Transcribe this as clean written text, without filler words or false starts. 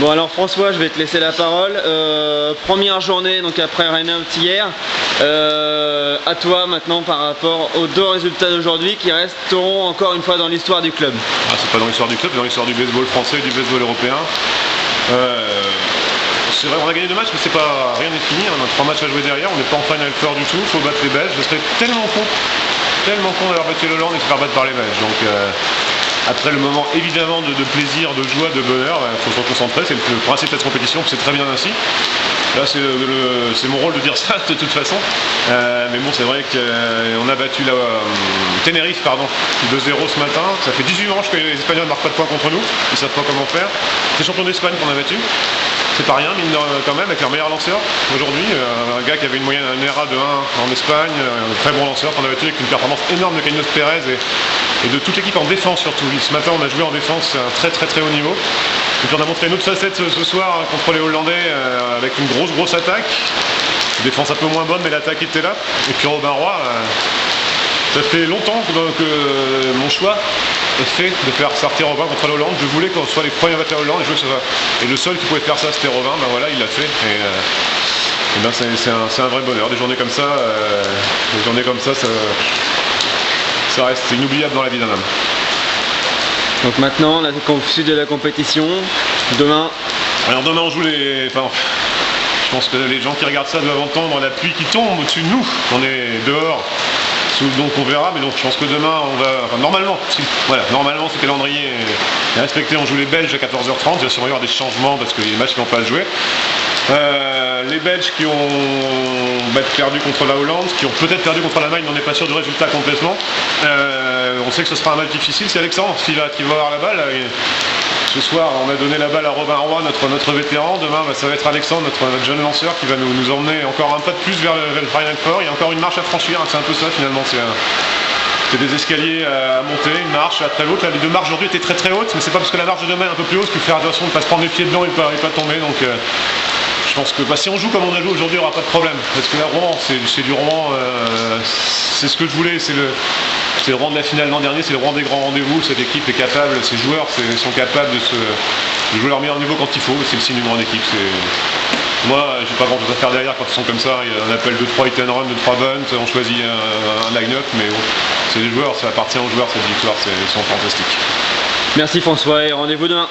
Bon alors François, je vais te laisser la parole. Première journée donc après Rainout hier. À toi maintenant par rapport aux deux résultats d'aujourd'hui qui resteront encore une fois dans l'histoire du club. Ah, c'est pas dans l'histoire du club, c'est dans l'histoire du baseball français et du baseball européen. C'est vrai, on a gagné 2 matchs, mais c'est pas, rien n'est fini. On a 3 matchs à jouer derrière, on n'est pas en Final Four du tout. Il faut battre les Belges. Je serais tellement con d'avoir battu l'Hollande et de se faire battre par les Belges. Donc après le moment évidemment de plaisir, de joie, de bonheur, il faut se concentrer. C'est le principe de cette compétition, c'est très bien ainsi. Là c'est mon rôle de dire ça de toute façon. Mais bon, c'est vrai qu'on a battu Tenerife 2-0 ce matin. Ça fait 18 manches que les Espagnols ne marquent pas de points contre nous. Ils savent pas comment faire. C'est champion d'Espagne qu'on a battu. C'est pas rien, mine quand même, avec leur meilleur lanceur aujourd'hui. Un gars qui avait une moyenne, un ERA de 1 en Espagne, un très bon lanceur qu'on a battu avec une performance énorme de Carlos Pérez et de toute l'équipe en défense surtout. Ce matin on a joué en défense à un très haut niveau. Et puis on a montré une autre facette ce soir contre les Hollandais avec une grosse attaque. Défense un peu moins bonne mais l'attaque était là. Et puis Robin Roy, ça fait longtemps que mon choix est fait de faire sortir Robin contre la Hollande. Je voulais qu'on soit les premiers à battre la Hollande et le seul qui pouvait faire ça c'était Robin. Ben voilà, il l'a fait. Et ben c'est un vrai bonheur. Des journées comme ça, ça reste inoubliable dans la vie d'un homme. Donc maintenant, la suite de la compétition, demain. Alors demain on joue les... Enfin, je pense que les gens qui regardent ça doivent entendre la pluie qui tombe au-dessus de nous. On est dehors. Donc on verra, mais donc je pense que demain on va, enfin, normalement ce calendrier est respecté, on joue les Belges à 14h30, bien sûr il va y avoir des changements parce que les matchs n'ont pas à jouer. Les Belges qui ont perdu contre la Hollande, qui ont peut-être perdu contre l'Allemagne, mais on n'est pas sûr du résultat complètement. On sait que ce sera un match difficile, c'est Alexandre qui va avoir la balle. Ce soir, on a donné la balle à Robin Roy, notre vétéran. Demain, ça va être Alexandre, notre jeune lanceur, qui va nous emmener encore un pas de plus vers le Final Four. Il y a encore une marche à franchir, c'est un peu ça finalement. C'est des escaliers à monter, une marche à très haute. Là, les 2 marches aujourd'hui étaient très hautes, mais c'est pas parce que la marche de demain est un peu plus haute qu'il faut faire attention de ne pas se prendre les pieds dedans et pas tomber. Donc, je pense que si on joue comme on a joué aujourd'hui, il n'y aura pas de problème. Parce que là, Rouen, c'est du Rouen, c'est ce que je voulais. C'est le Rouen de la finale l'an dernier, c'est le Rouen des grands rendez-vous. Cette équipe est capable, ces joueurs sont capables de jouer leur meilleur niveau quand il faut. C'est le signe d'une grande équipe. Moi, j'ai pas grand chose à faire derrière quand ils sont comme ça. On appelle 2-3 hit and run, 2-3 bunts, on choisit un line-up, mais bon, c'est des joueurs, ça appartient aux joueurs cette victoire, ils sont fantastiques. Merci François et rendez-vous demain.